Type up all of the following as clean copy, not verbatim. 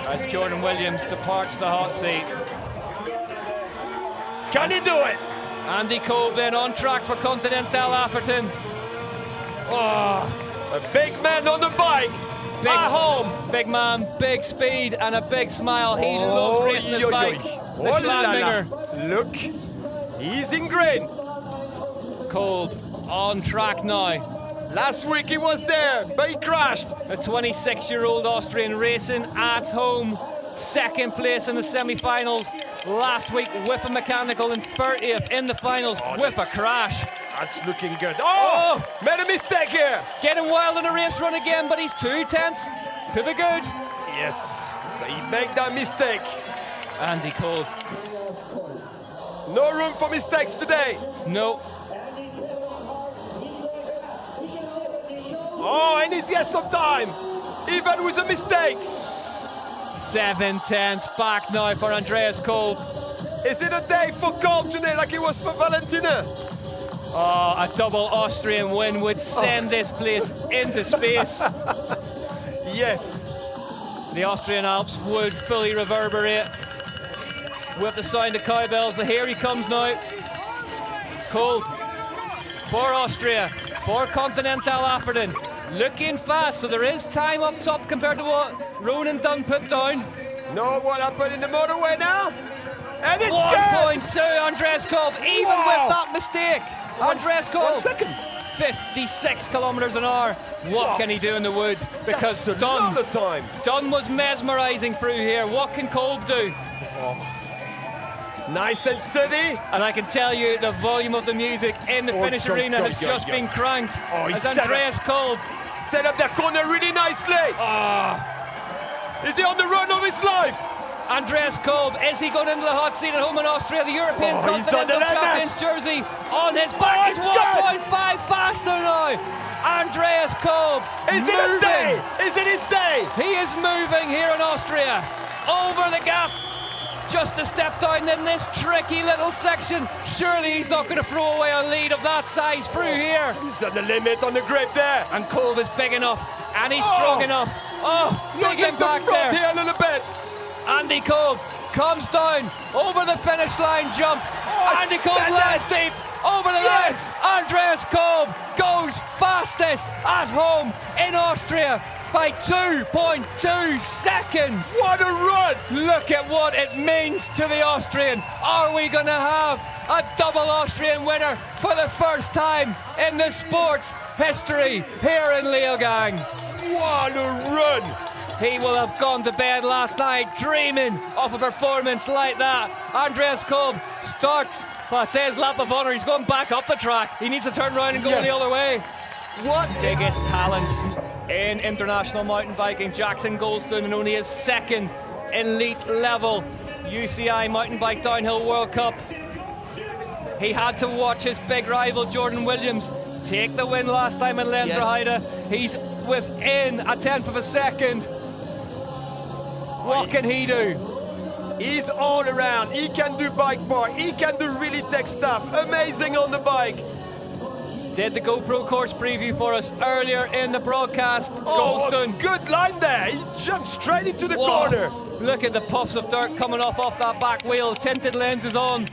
as Jordan Williams departs the hot seat. Can he do it? Andy Kolb then on track for Continental Atherton. Oh, a big man on the bike. Big, at home. Big man, big speed, and a big smile. He loves racing his bike. The Schladminger. Look, he's in green. Kolb on track now. Last week he was there, but he crashed. A 26-year-old Austrian racing at home. Second place in the semi-finals. Last week with a mechanical and 30th in the finals with a crash. That's looking good. Oh, made a mistake here. Getting wild in the race run again, but he's 2/10 to the good. Yes, but he made that mistake. Andy Kolb. No room for mistakes today. No. Oh, and he gets some time, even with a mistake. 7/10 back now for Andreas Kolb. Is it a day for Kolb today like it was for Valentina? Oh, a double Austrian win would send this place into space. Yes. The Austrian Alps would fully reverberate with the sound of cowbells. Here he comes now. Kolb for Austria, for Continental Atherton. Looking fast, so there is time up top compared to what Ronan done put down. Know what happened in the motorway now? And it's 1.2, Andreas Kolb, even with that mistake. Andreas Kolb. 1 second. 56 kilometers an hour. What can he do in the woods? Because that's a lot of time. Dunn was mesmerizing through here. What can Kolb do? Nice and steady. And I can tell you the volume of the music in the finish arena has just been cranked. As Andreas Kolb set up that corner really nicely. Is he on the run of his life? Andreas Kolb, is he going into the hot seat at home in Austria? The European Continental Champions jersey on his back. It's 1.5 faster now. Andreas Kolb. Is it a day? Is it his day? He is moving here in Austria. Over the gap. Just a step down in this tricky little section. Surely he's not going to throw away a lead of that size through here. He's at the limit on the grip there. And Kolb is big enough. And he's strong enough. Big impact there. Here a little bit. Andy Kolb comes down over the finish line jump. Andy Kolb lands deep over the line. Andreas Kolb goes fastest at home in Austria by 2.2 seconds. What a run! Look at what it means to the Austrian. Are we going to have a double Austrian winner for the first time in the sport's history here in Leogang? What a run! He will have gone to bed last night dreaming of a performance like that. Andreas Kolb starts, says lap of honour. He's going back up the track. He needs to turn around and go the other way. What biggest talents in international mountain biking? Jackson Goldstone in only his second elite level UCI Mountain Bike Downhill World Cup. He had to watch his big rival Jordan Williams take the win last time in Lenzerheide. He's within a tenth of a second. What can he do? He's all around. He can do bike park. He can do really tech stuff. Amazing on the bike. Did the GoPro course preview for us earlier in the broadcast. Goldstone. Good line there. He jumped straight into the corner. Look at the puffs of dirt coming off that back wheel. Tinted lenses on.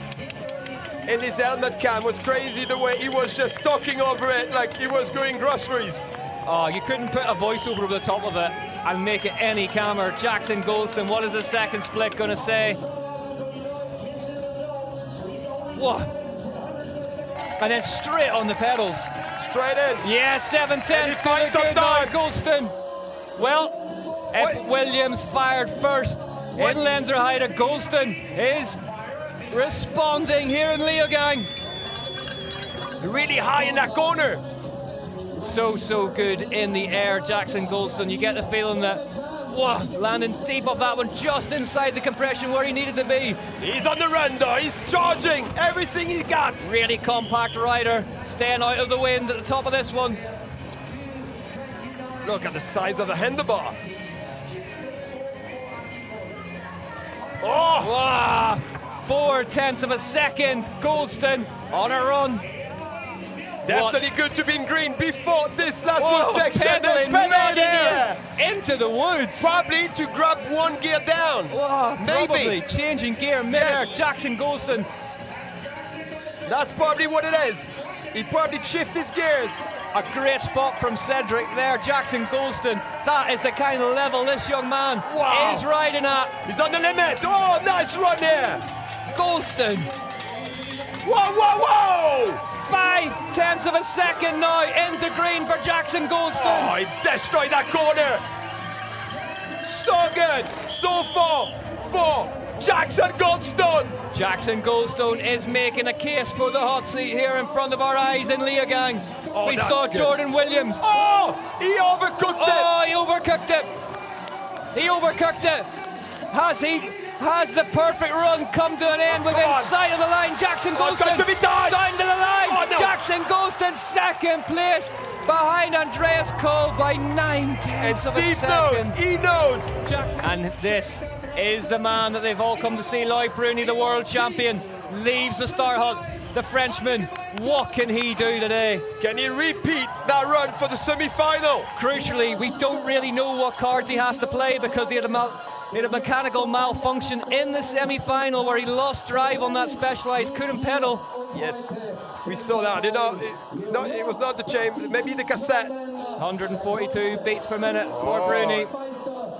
And his helmet cam was crazy the way he was just talking over it like he was going groceries. Oh, you couldn't put a voiceover over the top of it and make it any calmer. Jackson Goldstone, what is the second split going to say? What? And then straight on the pedals. Straight in. Yeah, 7/10 to the good now, Goldstone. Well, if Williams fired first in Lenzerheide, Goldstone is responding here in Leogang. Really high in that corner. So good in the air, Jackson Goldstone. You get the feeling that, landing deep off that one, just inside the compression where he needed to be. He's on the run though, he's charging everything he got. Really compact rider, staying out of the wind at the top of this one. Look at the size of the handlebar. Wow. 0.4 of a second, Goldstone on a run. Definitely good to be in green before this last Whoa, wood section. pedaling Then mid-air into the woods. Probably to grab one gear down. Whoa, Maybe. probably changing gear mid-air. Yes. Jackson Goldstone. That's probably what it is. He probably shifted his gears. A great spot from Cedric there, Jackson Goldstone. That is the kind of level this young man is riding at. He's on the limit. Oh, nice run here. Goldstone. Whoa, whoa, whoa! 0.5 of a second now into green for Jackson Goldstone. Oh, he destroyed that corner. So good. So far for Jackson Goldstone. Jackson Goldstone is making a case for the hot seat here in front of our eyes in Leogang. Oh, we that's saw good. Jordan Williams. Oh, he overcooked it. Oh, he overcooked it. He overcooked it. Has the perfect run come to an end within sight of the line? Jackson Goldstone got to be done. down to the line. Oh, no. Jackson Goldstone second place behind Andreas Kolb by 9/10 And of a Steve second. knows. He knows. Jackson. And this is the man that they've all come to see, Loic Bruni, the world champion, leaves the start hut. The Frenchman, what can he do today? Can he repeat that run for the semi-final? Crucially, we don't really know what cards he has to play because he had a mechanical malfunction in the semi-final where he lost drive on that Specialized, couldn't pedal. Yes, we saw that. It was not the chain, maybe the cassette. 142 beats per minute for Bruni.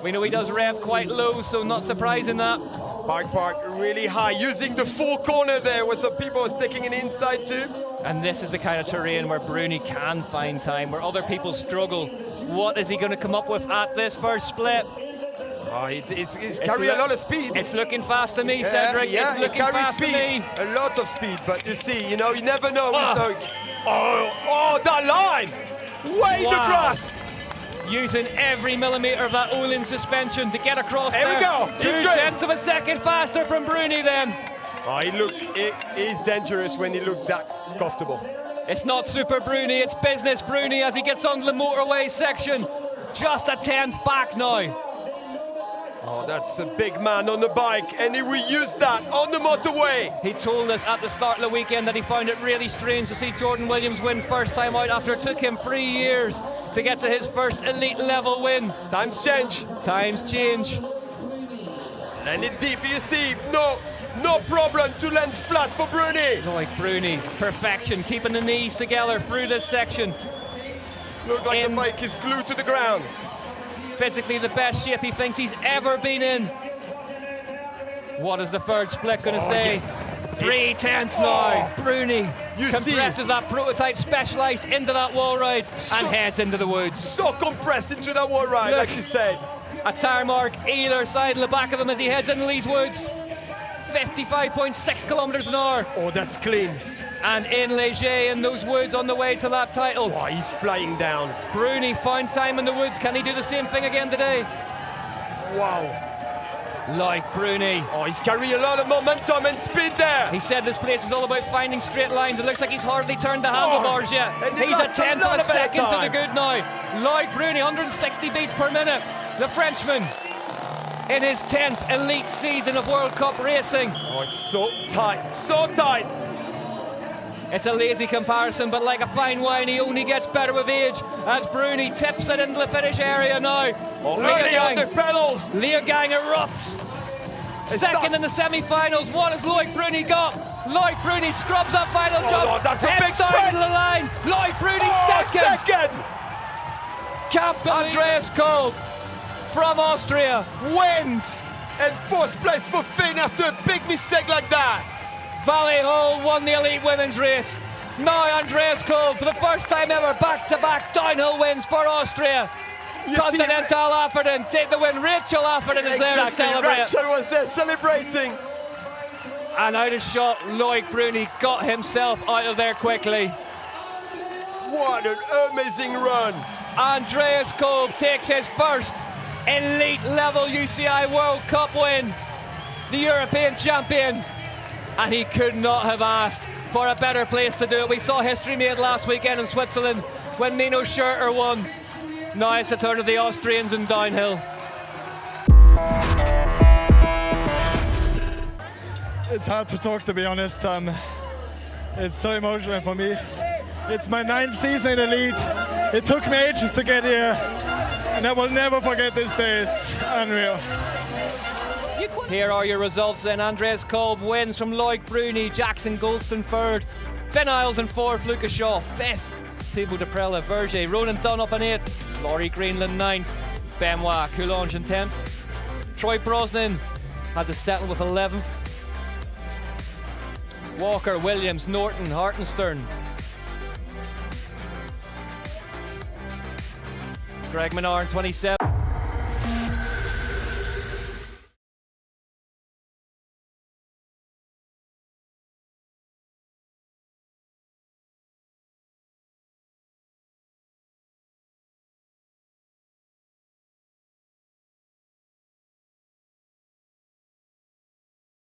We know he does rev quite low, so not surprising that. Park really high, using the full corner there where some people are sticking an inside too. And this is the kind of terrain where Bruni can find time, where other people struggle. What is he going to come up with at this first split? Oh, he's carrying a lot of speed. It's looking fast to me, Cedric. Yeah, it's looking he carries fast speed. to me. A lot of speed, but you see, you never know. Oh, that line! Way in the grass! Using every millimetre of that Olin suspension to get across There there. we go. He's great. 0.2 of a second faster from Bruni then. Oh, he's dangerous when he looked that comfortable. It's not super Bruni, it's business Bruni as he gets on the motorway section. Just a 10th back now. Oh, that's a big man on the bike, and he will use that on the motorway. He told us at the start of the weekend that he found it really strange to see Jordan Williams win first time out after it took him 3 years to get to his first elite level win. Times change. Times change. Landing deep, you see, no problem to land flat for Bruni. Loic Bruni, perfection, keeping the knees together through this section. Look like the bike is glued to the ground. Physically the best shape he thinks he's ever been in. What is the third split going to say? Yes. 3/10 now. Bruni compresses that prototype Specialized into that wall ride and heads into the woods. So compressed into that wall ride, Look, like you said. A tire mark either side of the back of him as he heads into these woods. 55.6 kilometers an hour. Oh, that's clean. And in Leger in those woods on the way to that title. Oh, he's flying down. Bruni found time in the woods. Can he do the same thing again today? Wow. Loic Bruni. Oh, he's carrying a lot of momentum and speed there. He said this place is all about finding straight lines. It looks like he's hardly turned the handlebars yet. He's a 10th of a second to the good now. Loic Bruni, 160 beats per minute. The Frenchman in his 10th elite season of World Cup racing. Oh, it's so tight, so tight. It's a lazy comparison, but like a fine wine, he only gets better with age as Bruni tips it into the finish area now. Oh, early on the pedals. Leogang erupts. Second in the semi-finals. What has Loic Bruni got? Loic Bruni scrubs that final jump. No, that's a big heads down sprint. to the line. Loic Bruni second. Can't believe Andreas Kolb from Austria wins. And fourth place for Finn after a big mistake like that. Vali Holl won the elite women's race. Now Andreas Kolb, for the first time ever, back-to-back downhill wins for Austria. Continental Afferden take the win. Rachel Afferden is there to celebrate. Rachel was there celebrating. And out of shot, Loic Bruni got himself out of there quickly. What an amazing run. Andreas Kolb takes his first elite level UCI World Cup win. The European champion. And he could not have asked for a better place to do it. We saw history made last weekend in Switzerland when Nino Schurter won. Now it's the turn of the Austrians in downhill. It's hard to talk, to be honest. It's so emotional for me. It's my 9th season in Elite. It took me ages to get here, and I will never forget this day. It's unreal. Here are your results then. Andreas Kolb wins from Loic Bruni, Jackson Goldstone third, Ben Isles in fourth, Lucas Shaw fifth, Thibaut Deprella, Verger, Ronan Dunlop in 8th, Laurie Greenland 9th, Benoit Coulange in 10th. Troy Brosnan had to settle with 11th. Walker, Williams, Norton, Hartenstern. Greg Menard in 27th.